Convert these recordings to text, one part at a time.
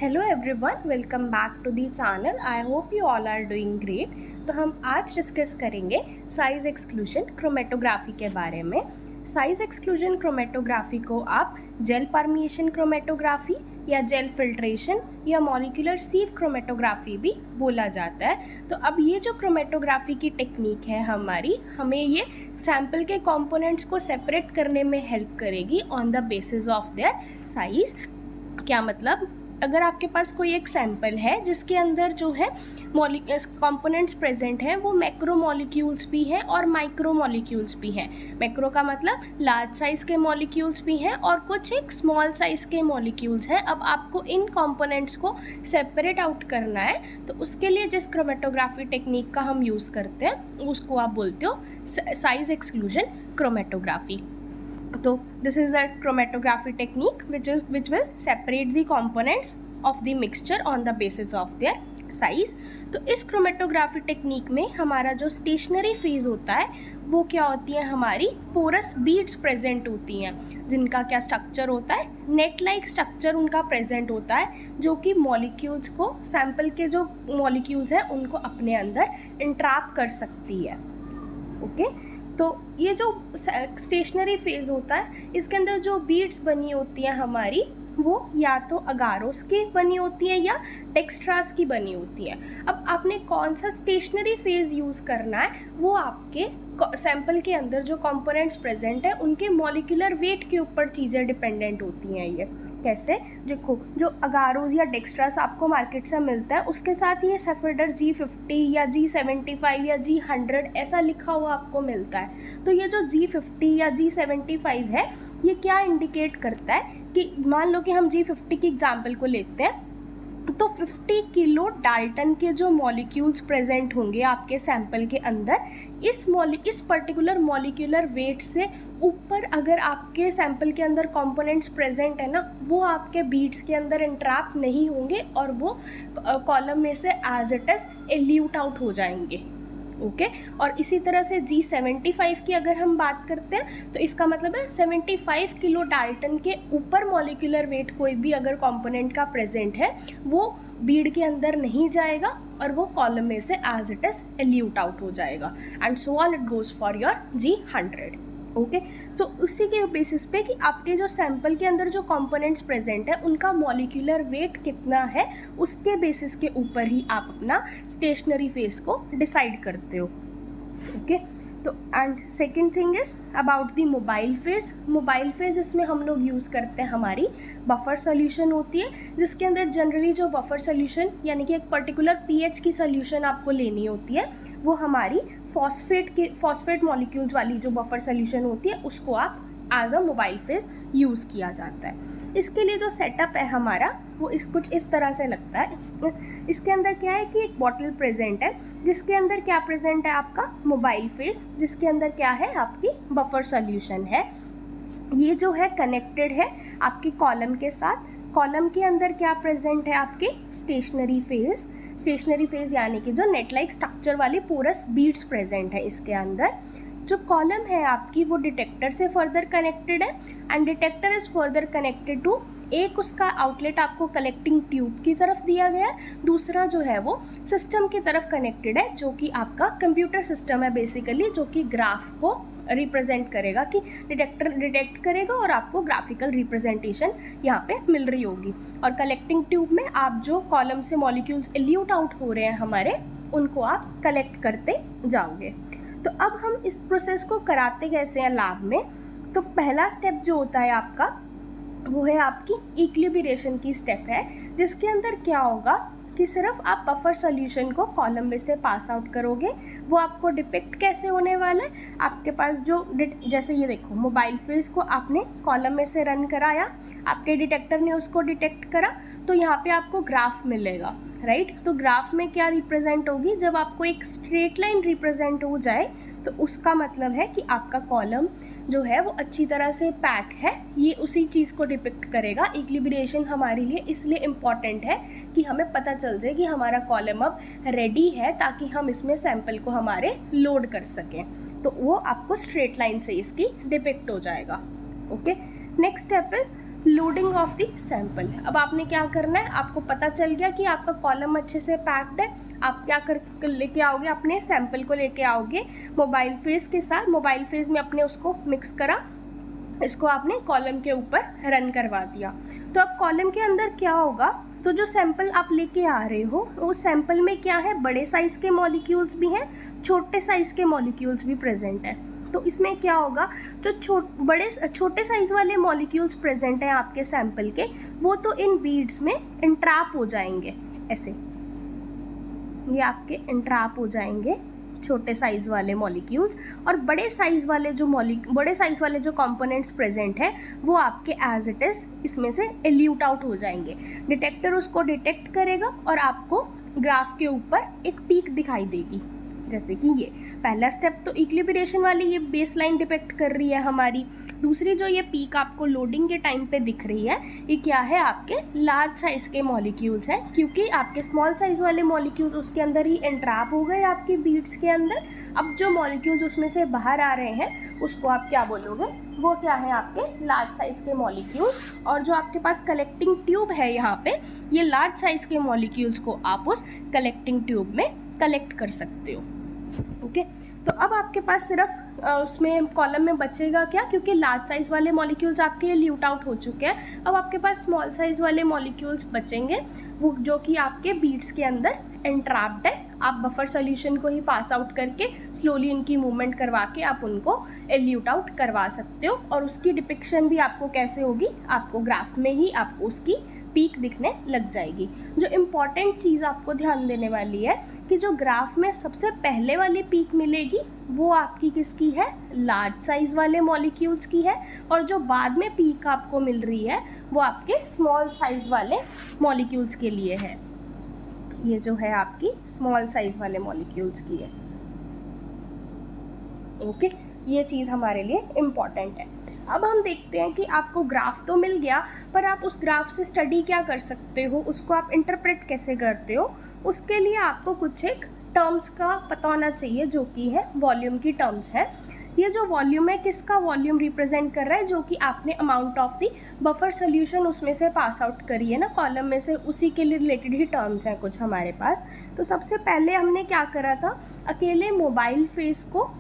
Hello everyone, welcome back to the channel. I hope you all are doing great. तो हम आज discuss करेंगे size exclusion chromatography के बारे में। साइज एक्सक्लूजन क्रोमेटोग्राफी को आप जेल परमिएशन क्रोमेटोग्राफी या जेल फिल्ट्रेशन या मॉलिक्यूलर सीव क्रोमेटोग्राफी भी बोला जाता है। तो अब ये जो क्रोमेटोग्राफी की टेक्निक है हमें ये सैम्पल के कंपोनेंट्स को सेपरेट करने में हेल्प करेगी on the basis of their size. क्या मतलब, अगर आपके पास कोई एक सैंपल है जिसके अंदर जो है कंपोनेंट्स प्रेजेंट हैं वो मैक्रो मॉलिक्यूल्स भी हैं और माइक्रो मॉलिक्यूल्स भी हैं। मैक्रो का मतलब लार्ज साइज़ के मॉलिक्यूल्स भी हैं और कुछ एक स्मॉल साइज़ के मॉलिक्यूल्स हैं। अब आपको इन कंपोनेंट्स को सेपरेट आउट करना है, तो उसके लिए जिस क्रोमेटोग्राफी टेक्निक का हम यूज़ करते हैं उसको आप बोलते हो साइज एक्सक्लूजन क्रोमेटोग्राफी। तो this is the chromatography technique which will separate the components of the mixture on the basis of their size। तो इस क्रोमेटोग्राफी टेक्निक में हमारा जो स्टेशनरी फेज होता है वो क्या होती है, हमारी पोरस बीड्स प्रेजेंट होती हैं जिनका क्या स्ट्रक्चर होता है, नेट लाइक स्ट्रक्चर उनका प्रेजेंट होता है, जो कि मॉलिक्यूल्स को, सैंपल के जो मॉलिक्यूल्स हैं उनको अपने अंदर इंट्रैप कर सकती है। ओके तो ये जो स्टेशनरी फेज होता है इसके अंदर जो बीड्स बनी होती हैं हमारी, वो या तो अगारोस की बनी होती है या डेक्स्ट्रास की बनी होती है। अब आपने कौन सा स्टेशनरी फेज यूज़ करना है वो आपके सैंपल के अंदर जो कंपोनेंट्स प्रेजेंट है उनके मॉलिक्यूलर वेट के ऊपर चीज़ें डिपेंडेंट होती हैं। ये कैसे, देखो, जो अगारोज या डेक्स्ट्रास आपको मार्केट से मिलता है उसके साथ ये सेफेडर G50 या G75 या G100 ऐसा लिखा हुआ आपको मिलता है। तो ये जो G50 या G75 है ये क्या इंडिकेट करता है कि मान लो कि हम G50 की एग्जाम्पल को लेते हैं, तो 50 किलो डाल्टन के जो मॉलिक्यूल्स प्रेजेंट होंगे आपके सैंपल के अंदर, इस पर्टिकुलर मॉलिक्यूलर वेट से ऊपर अगर आपके सैंपल के अंदर कंपोनेंट्स प्रेजेंट है ना, वो आपके बीड्स के अंदर इंट्रैप नहीं होंगे और वो कॉलम में से as it is elude out हो जाएंगे। ओके और इसी तरह से G75 की अगर हम बात करते हैं तो इसका मतलब है 75 किलो डाल्टन के ऊपर मॉलिक्यूलर वेट कोई भी अगर कंपोनेंट का प्रेजेंट है वो बीड के अंदर नहीं जाएगा और वो कॉलम में से as it is elude out हो जाएगा, and so on it goes for your G100। Okay so उसी के बेसिस पे कि आपके जो सैंपल के अंदर जो कंपोनेंट्स प्रेजेंट है उनका मॉलिक्यूलर वेट कितना है, उसके बेसिस के ऊपर ही आप अपना स्टेशनरी फेज को डिसाइड करते हो। ओके तो and second thing is about the mobile phase. Mobile phase इसमें हम लोग यूज़ करते हैं, हमारी बफर सोल्यूशन होती है जिसके अंदर जनरली जो बफर सोल्यूशन यानी कि एक पर्टिकुलर pH की सोल्यूशन आपको लेनी होती है, वो हमारी फॉस्फेट मॉलिक्यूल्स वाली जो बफर सोल्यूशन होती है उसको आप as a mobile phase use किया जाता है। इसके लिए जो सेटअप है हमारा वो कुछ इस तरह से लगता है। इसके अंदर क्या है कि एक बॉटल प्रेजेंट है जिसके अंदर क्या प्रेजेंट है, आपका मोबाइल फेज, जिसके अंदर क्या है, आपकी बफर सोल्यूशन है। ये जो है कनेक्टेड है आपकी कॉलम के साथ। कॉलम के अंदर क्या प्रेजेंट है, आपके स्टेशनरी फेज यानी कि जो नेट लाइक स्ट्रक्चर वाली पोरस बीड्स प्रेजेंट है इसके अंदर। जो कॉलम है आपकी वो डिटेक्टर से फर्दर कनेक्टेड है, and detector is further connected to, एक उसका आउटलेट आपको कलेक्टिंग ट्यूब की तरफ दिया गया है, दूसरा जो है वो सिस्टम की तरफ कनेक्टेड है जो कि आपका कंप्यूटर सिस्टम है बेसिकली, जो कि ग्राफ को रिप्रेजेंट करेगा, कि डिटेक्टर डिटेक्ट करेगा और आपको ग्राफिकल रिप्रेजेंटेशन यहाँ पे मिल रही होगी। और कलेक्टिंग ट्यूब में आप जो कॉलम से मॉलिक्यूल्स एल्यूट आउट हो रहे हैं हमारे, उनको आप कलेक्ट करते जाओगे। तो अब हम इस प्रोसेस को कराते कैसे हैं लैब में, तो पहला स्टेप जो होता है आपका वो है आपकी इक्विलिब्रेशन की स्टेप है, जिसके अंदर क्या होगा कि सिर्फ आप बफर सोल्यूशन को कॉलम में से पास आउट करोगे। वो आपको डिपिक्ट कैसे होने वाला है, आपके पास जो जैसे ये देखो, मोबाइल फेज को आपने कॉलम में से रन कराया, आपके डिटेक्टर ने उसको डिटेक्ट करा, तो यहाँ पे आपको ग्राफ मिलेगा, राइट। तो ग्राफ में क्या रिप्रेजेंट होगी, जब आपको एक स्ट्रेट लाइन रिप्रेजेंट हो जाए तो उसका मतलब है कि आपका कॉलम जो है वो अच्छी तरह से पैक है, ये उसी चीज़ को डिपिक्ट करेगा। इक्विलिब्रेशन हमारे लिए इसलिए इम्पॉर्टेंट है कि हमें पता चल जाए कि हमारा कॉलम अब रेडी है, ताकि हम इसमें सैंपल को हमारे लोड कर सकें। तो वो आपको स्ट्रेट लाइन से इसकी डिपिक्ट हो जाएगा। Okay next step is loading of the sample. अब आपने क्या करना है, आपको पता चल गया कि आपका कॉलम अच्छे से पैक्ड है, आप क्या कर लेके आओगे, अपने सैंपल को लेके आओगे मोबाइल फेस के साथ। मोबाइल फेस में अपने उसको मिक्स करा, इसको आपने कॉलम के ऊपर रन करवा दिया। तो अब कॉलम के अंदर क्या होगा, तो जो सैंपल आप लेके आ रहे हो उस सैंपल में क्या है, बड़े साइज़ के मॉलिक्यूल्स भी हैं, छोटे साइज़ के मॉलिक्यूल्स भी प्रेजेंट हैं। तो इसमें क्या होगा, जो छोटे साइज़ वाले मॉलिक्यूल्स प्रेजेंट हैं आपके सैंपल के, वो तो इन बीड्स में इंट्रैप हो जाएंगे, ऐसे ये आपके इंट्रैप हो जाएंगे छोटे साइज़ वाले मॉलिक्यूल्स, और बड़े साइज़ वाले जो कंपोनेंट्स प्रेजेंट हैं वो आपके एज इट इज़ इसमें से एल्यूट आउट हो जाएंगे। डिटेक्टर उसको डिटेक्ट करेगा और आपको ग्राफ के ऊपर एक पीक दिखाई देगी, जैसे कि ये पहला स्टेप तो इक्विलिब्रिएशन वाली ये बेसलाइन डिपेक्ट कर रही है हमारी। दूसरी जो ये पीक आपको लोडिंग के टाइम पे दिख रही है, ये क्या है, आपके लार्ज साइज़ के मॉलिक्यूल्स हैं, क्योंकि आपके स्मॉल साइज़ वाले मॉलिक्यूल्स उसके अंदर ही एंट्रैप हो गए आपकी बीड्स के अंदर। अब जो मॉलिक्यूल्स उसमें से बाहर आ रहे हैं उसको आप क्या बोलोगे, वो क्या है, आपके लार्ज साइज़ के मॉलिक्यूल्स। और जो आपके पास कलेक्टिंग ट्यूब है यहाँ पे, ये लार्ज साइज़ के मॉलिक्यूल्स को आप उस कलेक्टिंग ट्यूब में कलेक्ट कर सकते हो। ओके, तो अब आपके पास सिर्फ उसमें कॉलम में बचेगा क्या, क्योंकि लार्ज साइज़ वाले मॉलिक्यूल्स आपके ल्यूट आउट हो चुके हैं। अब आपके पास स्मॉल साइज़ वाले मॉलिक्यूल्स बचेंगे, वो जो कि आपके बीड्स के अंदर एंट्रैप्ड है। आप बफर सोल्यूशन को ही पास आउट करके स्लोली उनकी मूवमेंट करवा के आप उनको एल्यूट आउट करवा सकते हो। और उसकी डिपिक्शन भी आपको कैसे होगी, आपको ग्राफ में ही आपको उसकी पीक दिखने लग जाएगी। जो इम्पॉर्टेंट चीज़ आपको ध्यान देने वाली है कि जो ग्राफ में सबसे पहले वाली पीक मिलेगी वो आपकी किसकी है, लार्ज साइज़ वाले मॉलिक्यूल्स की है, और जो बाद में पीक आपको मिल रही है वो आपके स्मॉल साइज़ वाले मॉलिक्यूल्स के लिए है। ये जो है आपकी स्मॉल साइज़ वाले मॉलिक्यूल्स की है। ओके, ये चीज़ हमारे लिए इम्पॉर्टेंट है। अब हम देखते हैं कि आपको ग्राफ तो मिल गया, पर आप उस ग्राफ से स्टडी क्या कर सकते हो, उसको आप इंटरप्रेट कैसे करते हो। उसके लिए आपको कुछ एक टर्म्स का पता होना चाहिए, जो कि है वॉल्यूम की टर्म्स है। ये जो वॉल्यूम है, किसका वॉल्यूम रिप्रेजेंट कर रहा है, जो कि आपने amount of the buffer solution उसमें से पास आउट करी है ना कॉलम में से, उसी के लिए रिलेटेड ही टर्म्स हैं कुछ हमारे पास। तो सबसे पहले हमने क्या करा था, अकेले मोबाइल फेस को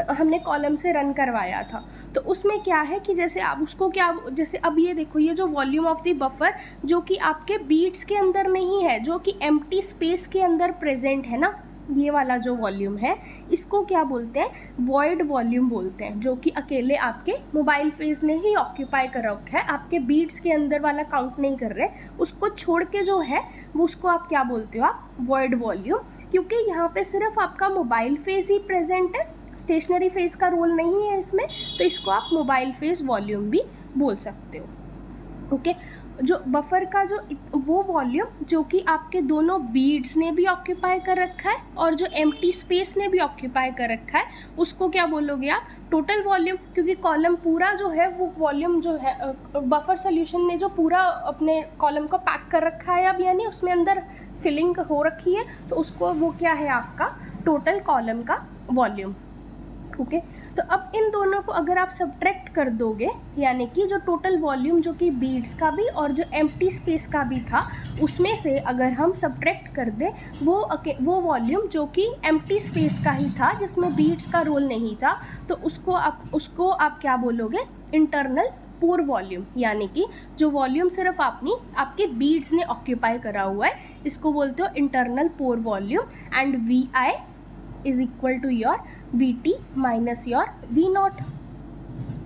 हमने कॉलम से रन करवाया था। तो उसमें क्या है कि जैसे आप उसको क्या, जैसे अब ये देखो, ये जो वॉल्यूम ऑफ द बफर जो कि आपके बीट्स के अंदर नहीं है, जो कि एम्प्टी स्पेस के अंदर प्रेजेंट है ना, ये वाला जो वॉल्यूम है इसको क्या बोलते हैं, वॉइड वॉल्यूम बोलते हैं, जो कि अकेले आपके मोबाइल फेस ने ही ऑक्यूपाई कर रखा है, आपके बीट्स के अंदर वाला काउंट नहीं कर रहे। उसको छोड़ के जो है वो उसको आप क्या बोलते हो, आप वॉइड वॉल्यूम, क्योंकि यहाँ पे सिर्फ आपका मोबाइल फेस ही प्रेजेंट है, स्टेशनरी फेस का रोल नहीं है इसमें, तो इसको आप मोबाइल फेस वॉल्यूम भी बोल सकते हो। ओके, जो बफर का जो वो वॉल्यूम जो कि आपके दोनों बीड्स ने भी ऑक्यूपाई कर रखा है और जो एम्प्टी स्पेस ने भी ऑक्यूपाई कर रखा है, उसको क्या बोलोगे आप, टोटल वॉल्यूम। क्योंकि कॉलम पूरा जो है वो वॉल्यूम जो है बफर सोल्यूशन ने जो पूरा अपने कॉलम को पैक कर रखा है अब, यानी उसमें अंदर फिलिंग हो रखी है, तो उसको वो क्या है आपका टोटल कॉलम का वॉल्यूम। ओके, तो अब इन दोनों को अगर आप सब्ट्रैक्ट कर दोगे, यानी कि जो टोटल वॉल्यूम जो कि बीड्स का भी और जो एम्प्टी स्पेस का भी था, उसमें से अगर हम सब्ट्रैक्ट कर दें वो वॉल्यूम जो कि एम्प्टी स्पेस का ही था, जिसमें बीड्स का रोल नहीं था, तो उसको आप क्या बोलोगे, इंटरनल पोर वॉल्यूम। यानी कि जो वॉल्यूम सिर्फ आपके बीड्स ने ऑक्यूपाई करा हुआ है, इसको बोलते हो internal pore volume. And VI is equal to your VT minus your V naught.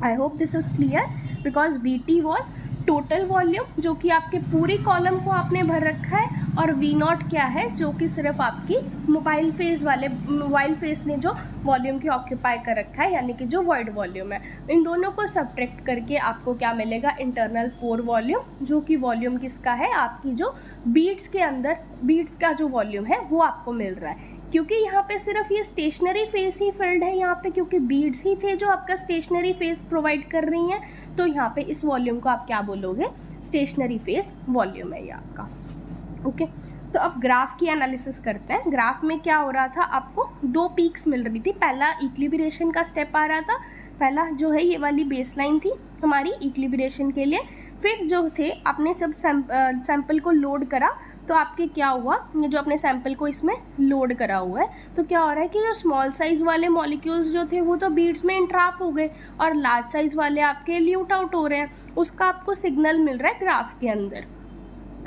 I hope this is clear, because VT was total volume जो कि आपके पूरी कॉलम को आपने भर रखा है, और V naught क्या है, जो कि सिर्फ आपकी मोबाइल फेस ने जो वॉल्यूम की ऑक्यूपाई कर रखा है, यानी कि जो वॉइड वॉल्यूम है। इन दोनों को सब्ट्रैक्ट करके आपको क्या मिलेगा, इंटरनल पोर वॉल्यूम, जो कि वॉल्यूम किसका है, आपकी जो बीड्स के अंदर बीड्स का जो वॉल्यूम है वो आपको मिल रहा है। क्योंकि यहाँ पे सिर्फ ये स्टेशनरी फेस ही फिल्ड है यहाँ पे, क्योंकि बीड्स ही थे जो आपका स्टेशनरी फेस प्रोवाइड कर रही हैं, तो यहाँ पे इस वॉल्यूम को आप क्या बोलोगे, स्टेशनरी फेस वॉल्यूम है ये आपका। ओके, तो अब ग्राफ की एनालिसिस करते हैं। ग्राफ में क्या हो रहा था, आपको दो पीक्स मिल रही थी। पहला इक्विलिब्रिएशन का स्टेप आ रहा था, पहला जो है ये वाली बेसलाइन थी हमारी इक्विलिब्रिएशन के लिए, फिर जो थे आपने सब सैंपल को लोड करा, तो आपके क्या हुआ, जो अपने सैंपल को इसमें लोड करा हुआ है, तो क्या हो रहा है कि जो स्मॉल साइज़ वाले मॉलिक्यूल्स जो थे वो तो बीड्स में इंट्रैप हो गए और लार्ज साइज़ वाले आपके ल्यूट आउट हो रहे हैं, उसका आपको सिग्नल मिल रहा है ग्राफ के अंदर,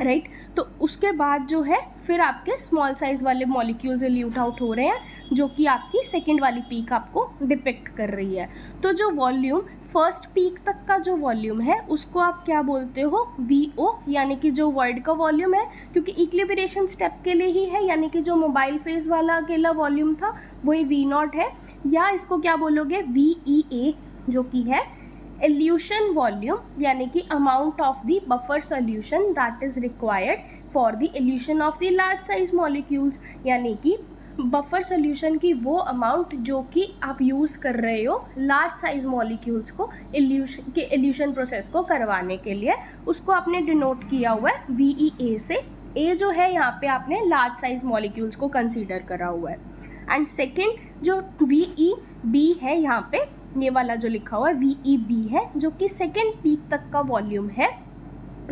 राइट। तो उसके बाद जो है फिर आपके स्मॉल साइज़ वाले मॉलिक्यूल्स ल्यूट आउट हो रहे हैं, जो कि आपकी सेकेंड वाली पीक आपको डिपिक्ट कर रही है। तो जो वॉल्यूम फर्स्ट पीक तक का जो वॉल्यूम है उसको आप क्या बोलते हो, VO, यानी कि जो वर्ल्ड का वॉल्यूम है, क्योंकि इक्विलिब्रेशन स्टेप के लिए ही है, यानी कि जो मोबाइल फेज वाला अकेला वॉल्यूम था वही V0 है, या इसको क्या बोलोगे VEA, जो कि है इल्यूशन वॉल्यूम, यानी कि amount of the buffer solution that is required for the evolution of the large size molecules, यानी कि बफर सोल्यूशन की वो अमाउंट जो कि आप यूज़ कर रहे हो लार्ज साइज मॉलिक्यूल्स को इल्यूशन प्रोसेस को करवाने के लिए, उसको आपने डिनोट किया हुआ है VEA से। ए जो है यहाँ पे आपने लार्ज साइज मॉलिक्यूल्स को कंसीडर करा हुआ है। एंड सेकेंड जो VEB है, यहाँ पे ये वाला जो लिखा हुआ है VEB है, जो कि सेकेंड पीक तक का वॉल्यूम है,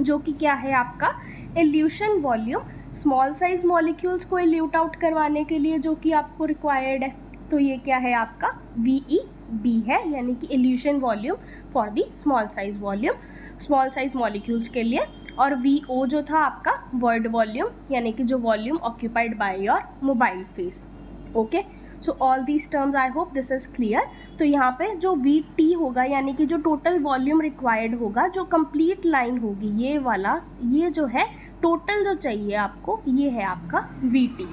जो कि क्या है आपका evolution volume small size molecules को इल्यूट आउट करवाने के लिए जो कि आपको रिक्वायर्ड है। तो ये क्या है आपका VEB है, यानी कि evolution volume for the small size volume, small size molecules के लिए। और VO जो था आपका वर्ल्ड वॉल्यूम, यानी कि जो volume occupied by your mobile face. Okay, so all these terms I hope this is clear. तो यहाँ पे जो VT होगा, यानी कि जो टोटल वॉल्यूम रिक्वायर्ड होगा, जो कंप्लीट लाइन होगी ये वाला, ये जो है टोटल जो चाहिए आपको, ये है आपका VT,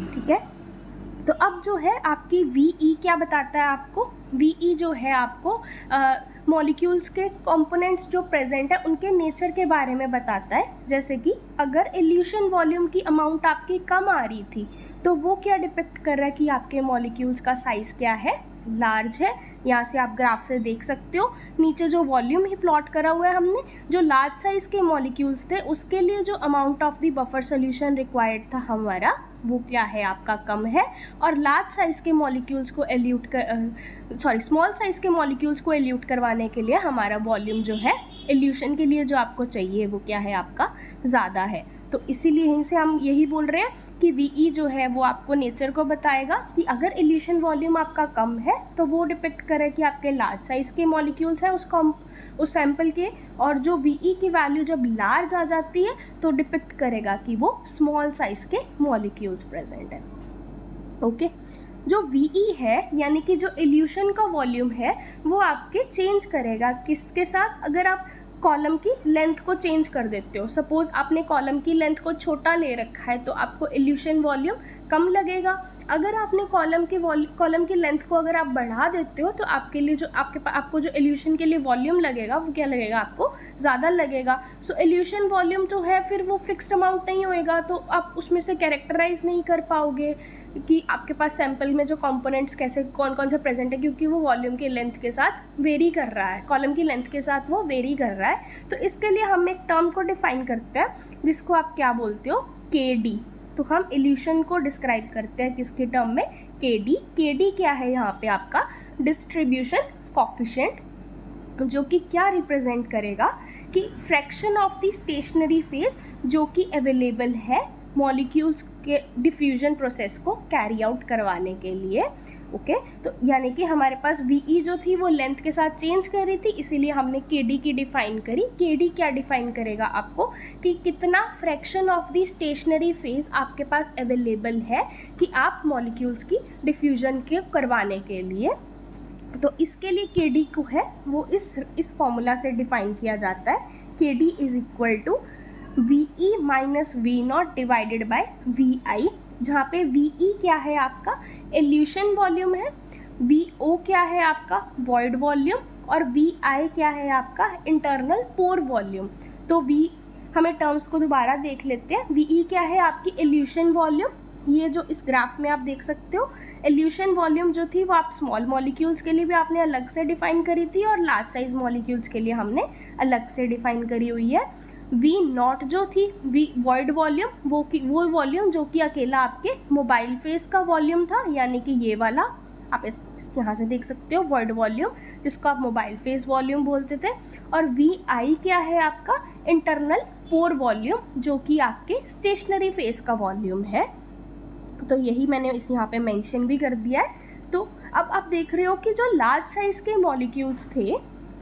ठीक है। तो अब जो है आपकी VE क्या बताता है आपको, VE जो है आपको मॉलिक्यूल्स के कंपोनेंट्स जो प्रेजेंट है उनके नेचर के बारे में बताता है। जैसे कि अगर इल्यूशन वॉल्यूम की अमाउंट आपकी कम आ रही थी, तो वो क्या डिपिक्ट कर रहा है कि आपके मॉलिक्यूल्स का साइज़ क्या है, लार्ज है। यहाँ से आप ग्राफ से देख सकते हो, नीचे जो वॉल्यूम ही प्लॉट करा हुआ है हमने, जो लार्ज साइज़ के मॉलिक्यूल्स थे उसके लिए जो amount of the buffer solution required था हमारा, वो क्या है आपका कम है। और लार्ज साइज़ के मॉलिक्यूल्स को स्मॉल साइज़ के मॉलिक्यूल्स को एल्यूट करवाने के लिए हमारा वॉल्यूम जो है इल्यूशन के लिए जो आपको चाहिए वो क्या है आपका ज़्यादा है। तो इसीलिए यहीं से हम यही बोल रहे हैं कि VE जो है वो आपको नेचर को बताएगा कि अगर इल्यूशन वॉल्यूम आपका कम है तो वो डिपेक्ट करे कि आपके लार्ज साइज़ के मॉलिक्यूल्स हैं उस सैंपल के, और जो VE की वैल्यू जब लार्ज आ जाती है तो डिपेक्ट करेगा कि वो स्मॉल साइज़ के मॉलिक्यूल्स प्रेजेंट हैं। ओके, जो VE है यानी कि जो इल्यूशन का वॉल्यूम है वो आपके चेंज करेगा किसके साथ, अगर आप कॉलम की लेंथ को चेंज कर देते हो। सपोज़ आपने कॉलम की लेंथ को छोटा ले रखा है तो आपको इल्यूशन वॉल्यूम कम लगेगा। अगर आपने कॉलम की लेंथ को अगर आप बढ़ा देते हो तो आपके लिए जो आपको जो इल्यूशन के लिए वॉल्यूम लगेगा वो क्या लगेगा, आपको ज़्यादा लगेगा। सो इल्यूशन वॉल्यूम जो है फिर वो फिक्स्ड अमाउंट नहीं होएगा, तो आप उसमें से कैरेक्टराइज नहीं कर पाओगे कि आपके पास सैंपल में जो कंपोनेंट्स कैसे कौन कौन से प्रेजेंट है, क्योंकि वो वॉल्यूम की लेंथ के साथ वेरी कर रहा है, कॉलम की लेंथ के साथ वो वेरी कर रहा है। तो इसके लिए हम एक टर्म को डिफाइन करते हैं जिसको आप क्या बोलते हो, KD। तो हम इल्यूशन को डिस्क्राइब करते हैं किसके टर्म में, KD। KD क्या है यहाँ पे आपका डिस्ट्रीब्यूशन कॉफिशिएंट, जो कि क्या रिप्रेजेंट करेगा कि fraction of the stationary phase जो कि अवेलेबल है मॉलिक्यूल्स के डिफ्यूजन प्रोसेस को कैरी आउट करवाने के लिए। ओके, तो यानी कि हमारे पास VE जो थी वो लेंथ के साथ चेंज कर रही थी, इसीलिए हमने KD की डिफाइन करी। KD क्या डिफाइन करेगा आपको कि कितना fraction of the stationary phase आपके पास अवेलेबल है कि आप मॉलिक्यूल्स की डिफ्यूजन के करवाने के लिए। तो इसके लिए KD को है वो इस फॉर्मूला से डिफाइन किया जाता है, KD is equal to VE minus V0 divided by VI, जहाँ पे VE क्या है आपका इल्यूशन वॉल्यूम है, VO क्या है आपका वॉइड वॉल्यूम, और VI क्या है आपका इंटरनल पोर वॉल्यूम। तो हमें टर्म्स को दोबारा देख लेते हैं। VE क्या है आपकी इल्यूशन वॉल्यूम, ये जो इस ग्राफ में आप देख सकते हो, इल्यूशन वॉल्यूम जो थी वो आप स्मॉल मॉलिक्यूल्स के लिए भी आपने अलग से डिफाइन करी थी और लार्ज साइज मॉलिक्यूल्स के लिए हमने अलग से डिफाइन करी हुई है। V0 जो थी वॉइड वॉल्यूम, वो वॉल्यूम जो कि अकेला आपके मोबाइल फेस का वॉल्यूम था, यानी कि ये वाला आप इस यहाँ से देख सकते हो वर्ड वॉल्यूम, जिसको आप मोबाइल फेस वॉल्यूम बोलते थे, और VI क्या है आपका इंटरनल पोर वॉल्यूम, जो कि आपके स्टेशनरी फेस का वॉल्यूम है। तो यही मैंने इस यहाँ पे मेंशन भी कर दिया है। तो अब आप देख रहे हो कि जो लार्ज साइज़ के मॉलिक्यूल्स थे,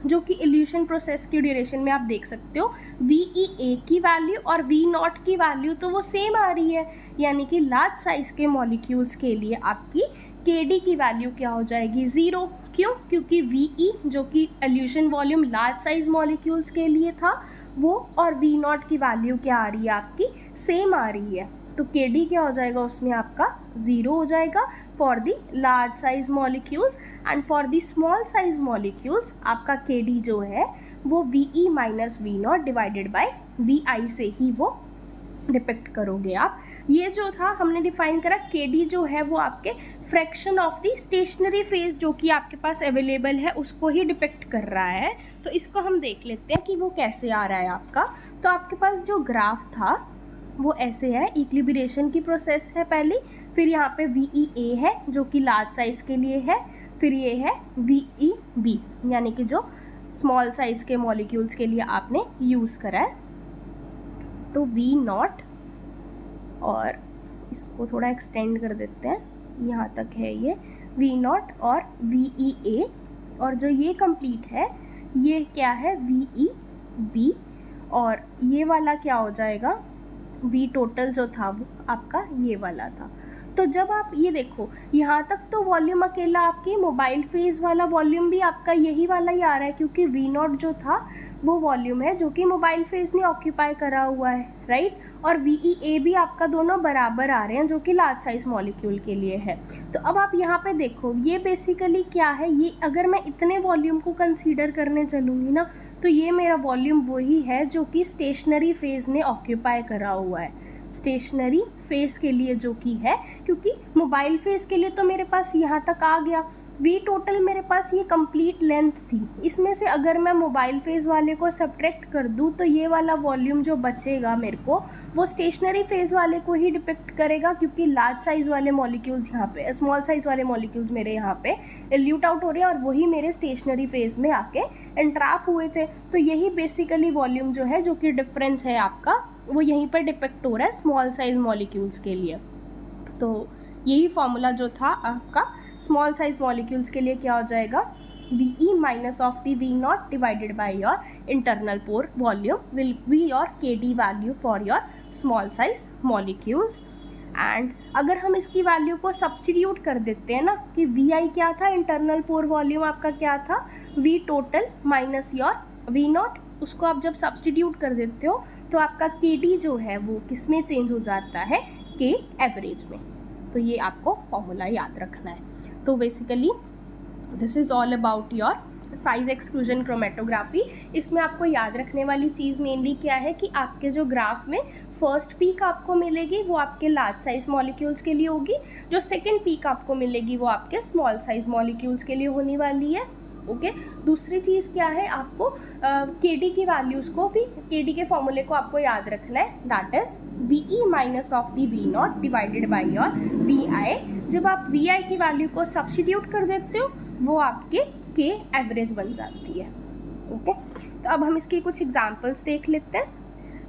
जो कि इल्यूशन प्रोसेस की ड्यूरेशन में आप देख सकते हो VEA की वैल्यू और V0 की वैल्यू तो वो सेम आ रही है, यानी कि लार्ज साइज़ के मॉलिक्यूल्स के लिए आपकी KD की वैल्यू क्या हो जाएगी 0। क्यों? क्योंकि VE जो कि evolution volume large size molecules के लिए था वो, और V0 की वैल्यू क्या आ रही है आपकी सेम आ रही है। तो KD क्या हो जाएगा उसमें आपका 0 हो जाएगा for the large size molecules, and for the small size molecules आपका KD जो है वो VE minus V0 divided by VI से ही वो डिपिक्ट करोगे आप। ये जो था हमने डिफाइन करा, KD जो है वो आपके fraction of the stationary phase जो कि आपके पास अवेलेबल है उसको ही डिपिक्ट कर रहा है। तो इसको हम देख लेते हैं कि वो कैसे आ रहा है आपका। तो आपके पास जो ग्राफ था वो ऐसे है, इक्विलिब्रिएशन की प्रोसेस है पहली, फिर यहाँ पे VEA है जो कि लार्ज साइज़ के लिए है, फिर ये है VEB यानी कि जो स्मॉल साइज़ के मॉलिक्यूल्स के लिए आपने यूज़ करा है। तो V0, और इसको थोड़ा एक्सटेंड कर देते हैं, यहाँ तक है ये V0 और VEA, और जो ये कंप्लीट है ये क्या है VEB, और ये वाला क्या हो जाएगा V टोटल जो था वो आपका ये वाला था। तो जब आप ये देखो यहाँ तक तो वॉल्यूम अकेला आपकी मोबाइल फेज वाला वॉल्यूम भी आपका यही वाला ही आ रहा है, क्योंकि V0 जो था वो वॉल्यूम है जो कि मोबाइल फेज ने ऑक्यूपाई करा हुआ है, राइट। और VEA भी आपका दोनों बराबर आ रहे हैं जो कि लार्ज साइज मॉलिक्यूल के लिए है। तो अब आप यहाँ पे देखो ये बेसिकली क्या है, ये अगर मैं इतने वॉल्यूम को कंसीडर करने चलूँगी ना तो ये मेरा वॉल्यूम वही है जो कि स्टेशनरी फेज ने ऑक्यूपाई करा हुआ है, स्टेशनरी फेस के लिए जो कि है, क्योंकि मोबाइल फेस के लिए तो मेरे पास यहाँ तक आ गया। V टोटल मेरे पास ये कंप्लीट लेंथ थी, इसमें से अगर मैं मोबाइल फेस वाले को सब्ट्रैक्ट कर दूँ तो ये वाला वॉल्यूम जो बचेगा मेरे को वो स्टेशनरी फेज वाले को ही डिपिक्ट करेगा, क्योंकि लार्ज साइज़ वाले मॉलिक्यूल्स यहाँ पे, स्मॉल साइज़ वाले मॉलिक्यूल्स मेरे यहाँ पे इल्यूट आउट हो रहे हैं और वही मेरे स्टेशनरी फेज में आके एंट्रैप हुए थे। तो यही बेसिकली वॉल्यूम जो है जो कि डिफरेंस है आपका वो यहीं पर डिपिक्ट हो रहा है स्मॉल साइज मॉलिक्यूल्स के लिए। तो यही फॉर्मूला जो था आपका स्मॉल साइज मॉलिक्यूल्स के लिए क्या हो जाएगा VE minus of the V0 divided by your internal pore volume will be your KD value for your small size molecules. And अगर हम इसकी वैल्यू को सब्सटीट्यूट कर देते हैं ना कि VI क्या था, इंटरनल पोर वॉल्यूम आपका क्या था V total minus your V0, उसको आप जब सब्सटीट्यूट कर देते हो तो आपका KD जो है वो किस में चेंज हो जाता है, K एवरेज में। तो ये आपको फॉर्मूला याद रखना है। तो basically this is all about your size exclusion chromatography. इसमें आपको याद रखने वाली चीज़ मेनली क्या है कि आपके जो ग्राफ में फर्स्ट पीक आपको मिलेगी वो आपके लार्ज साइज मॉलिक्यूल्स के लिए होगी, जो सेकंड पीक आपको मिलेगी वो आपके स्मॉल साइज मॉलिक्यूल्स के लिए होने वाली है। ओके, दूसरी चीज़ क्या है, आपको KD की वैल्यूज़ को भी, KD के फॉर्मूले को आपको याद रखना है, that is VE minus of the V0 divided by your VI। जब आप VI की वैल्यू को सब्स्टिट्यूट कर देते हो वो आपके K एवरेज बन जाती है। ओके, तो अब हम इसकी कुछ एग्जांपल्स देख लेते हैं।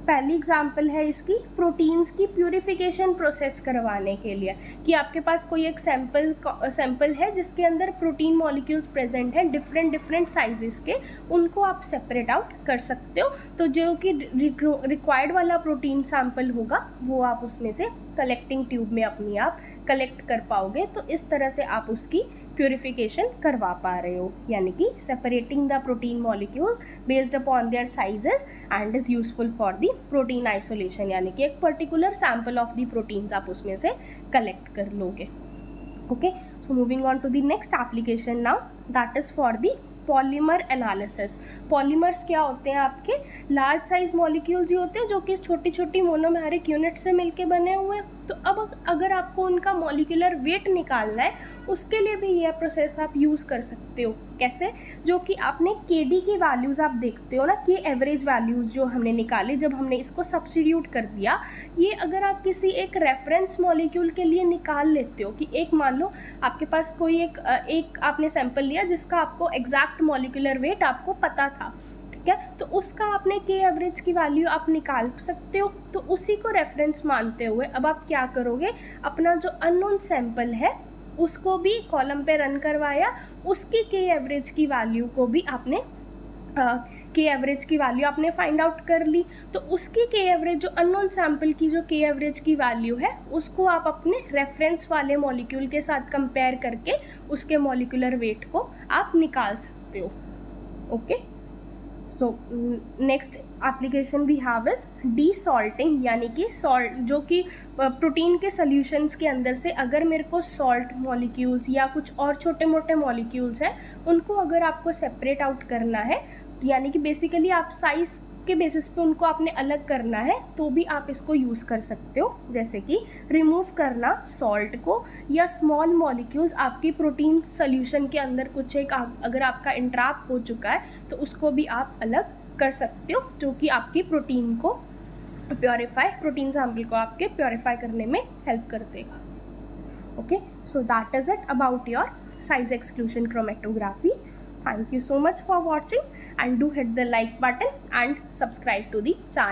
पहली एग्जांपल है इसकी प्रोटीन्स की प्यूरिफिकेशन प्रोसेस करवाने के लिए, कि आपके पास कोई एक सैंपल है जिसके अंदर प्रोटीन मॉलिक्यूल्स प्रेजेंट हैं डिफरेंट साइजेस के, उनको आप सेपरेट आउट कर सकते हो। तो जो कि रिक्वायर्ड वाला प्रोटीन सैंपल होगा वो आप उसमें से कलेक्टिंग ट्यूब में अपनी आप कलेक्ट कर पाओगे। तो इस तरह से आप उसकी प्यूरिफिकेशन करवा पा रहे हो, यानी कि separating the protein molecules based upon their sizes and is useful for the protein isolation, यानी कि एक particular sample of the proteins आप उसमें से कलेक्ट कर लोगे। Okay, so moving on to the next application now, that is for the polymer analysis. Polymers क्या होते हैं, आपके लार्ज साइज मॉलिक्यूल्स ही होते हैं जो कि छोटी छोटी मोनोमेरिक यूनिट से मिलके बने हुए हैं। तो अब अगर आपको उनका मॉलिक्यूलर वेट निकालना है, उसके लिए भी यह प्रोसेस आप यूज़ कर सकते हो। कैसे? जो कि आपने KD की वैल्यूज़ आप देखते हो ना, कि एवरेज वैल्यूज़ जो हमने निकाली जब हमने इसको सब्स्टिट्यूट कर दिया, ये अगर आप किसी एक रेफरेंस मॉलिक्यूल के लिए निकाल लेते हो कि एक मान लो आपके पास कोई एक आपने सैंपल लिया जिसका आपको एग्जैक्ट मॉलिक्यूलर वेट आपको पता था, ठीक है, तो उसका आपने K एवरेज की वैल्यू आप निकाल सकते हो। तो उसी को रेफरेंस मानते हुए अब आप क्या करोगे, अपना जो अननोन सैंपल है उसको भी कॉलम पे रन करवाया, उसकी K एवरेज की वैल्यू को भी आपने K एवरेज की वैल्यू आपने फाइंड आउट कर ली। तो उसकी K एवरेज, जो अननोन सैंपल की जो K एवरेज की वैल्यू है, उसको आप अपने रेफरेंस वाले मॉलिक्यूल के साथ कंपेयर करके उसके मॉलिक्यूलर वेट को आप निकाल सकते हो। Okay, so next application we have is desalting, यानी कि सॉल्ट, जो कि प्रोटीन के सॉल्यूशंस के अंदर से अगर मेरे को सॉल्ट मॉलिक्यूल्स या कुछ और छोटे मोटे मॉलिक्यूल्स हैं, उनको अगर आपको सेपरेट आउट करना है, यानी कि बेसिकली आप साइज़ के बेसिस पे उनको आपने अलग करना है, तो भी आप इसको यूज़ कर सकते हो। जैसे कि रिमूव करना सॉल्ट को, या स्मॉल मॉलिक्यूल्स आपकी प्रोटीन सोल्यूशन के अंदर कुछ एक अगर आपका इंट्रैप हो चुका है तो उसको भी आप अलग कर सकते हो, जो कि आपकी प्रोटीन को प्योरीफाई सैंपल को आपके प्योरीफाई करने में हेल्प कर देगा। Okay, so that is it about your size exclusion chromatography. Thank you so much for watching, and do hit the like button and subscribe to the channel.